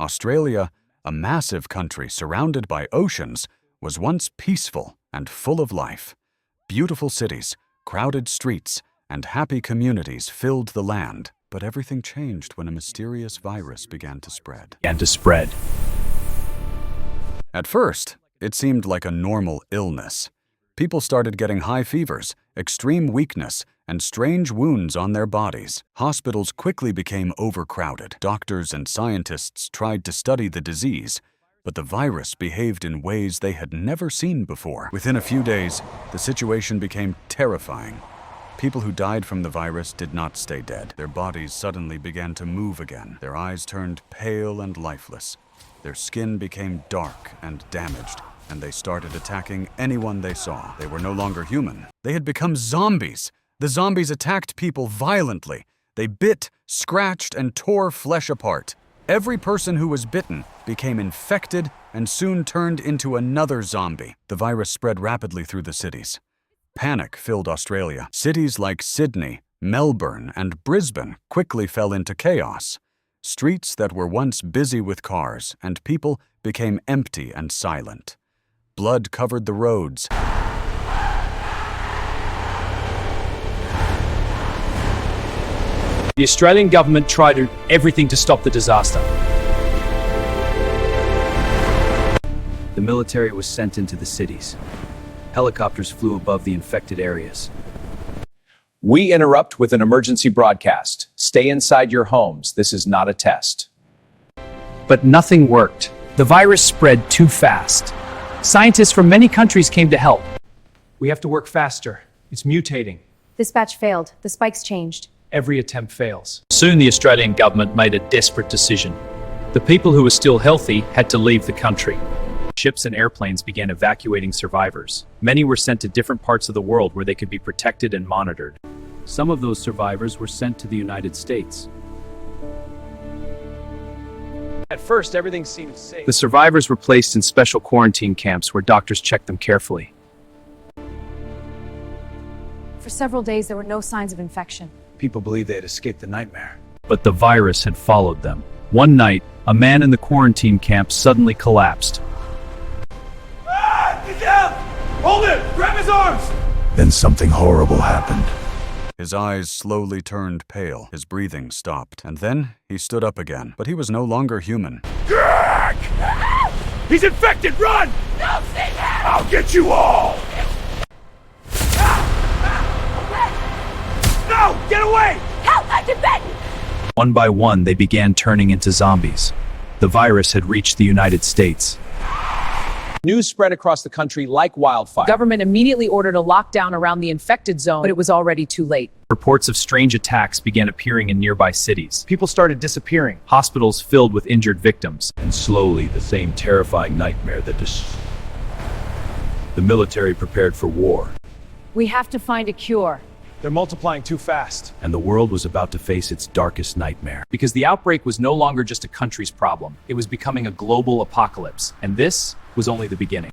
Australia, a massive country surrounded by oceans, was once peaceful and full of life. Beautiful cities, crowded streets, and happy communities filled the land. But everything changed when a mysterious virus began to spread. At first, it seemed like a normal illness. People started getting high fevers, extreme weakness, and strange wounds on their bodies. Hospitals quickly became overcrowded. Doctors and scientists tried to study the disease, but the virus behaved in ways they had never seen before. Within a few days, the situation became terrifying. People who died from the virus did not stay dead. Their bodies suddenly began to move again. Their eyes turned pale and lifeless. Their skin became dark and damaged, and they started attacking anyone they saw. They were no longer human. They had become zombies. The zombies attacked people violently. They bit, scratched, and tore flesh apart. Every person who was bitten became infected and soon turned into another zombie. The virus spread rapidly through the cities. Panic filled Australia. Cities like Sydney, Melbourne, and Brisbane quickly fell into chaos. Streets that were once busy with cars and people became empty and silent. Blood covered the roads. The Australian government tried everything to stop the disaster. The military was sent into the cities. Helicopters flew above the infected areas. We interrupt with an emergency broadcast. Stay inside your homes. This is not a test. But nothing worked. The virus spread too fast. Scientists from many countries came to help. We have to work faster. It's mutating. This batch failed. The spikes changed. Every attempt fails. Soon the Australian government made a desperate decision. The people who were still healthy had to leave the country. Ships and airplanes began evacuating survivors. Many were sent to different parts of the world where they could be protected and monitored. Some of those survivors were sent to the United States. At first, everything seemed safe. The survivors were placed in special quarantine camps where doctors checked them carefully. For several days, there were no signs of infection. People believed they had escaped the nightmare. But the virus had followed them. One night, a man in the quarantine camp suddenly collapsed. Get down! Hold him! Grab his arms! Then something horrible happened. His eyes slowly turned pale. His breathing stopped. And then he stood up again. But he was no longer human. Greg! He's infected! Run! No, see him! I'll get you all! No! Get away! Help! I've been bitten! One by one, they began turning into zombies. The virus had reached the United States. News spread across the country like wildfire. The government immediately ordered a lockdown around the infected zone, but it was already too late. Reports of strange attacks began appearing in nearby cities. People started disappearing. Hospitals filled with injured victims. And slowly, the same terrifying nightmare that the military prepared for war. We have to find a cure. They're multiplying too fast. And the world was about to face its darkest nightmare. Because the outbreak was no longer just a country's problem. It was becoming a global apocalypse. And this was only the beginning.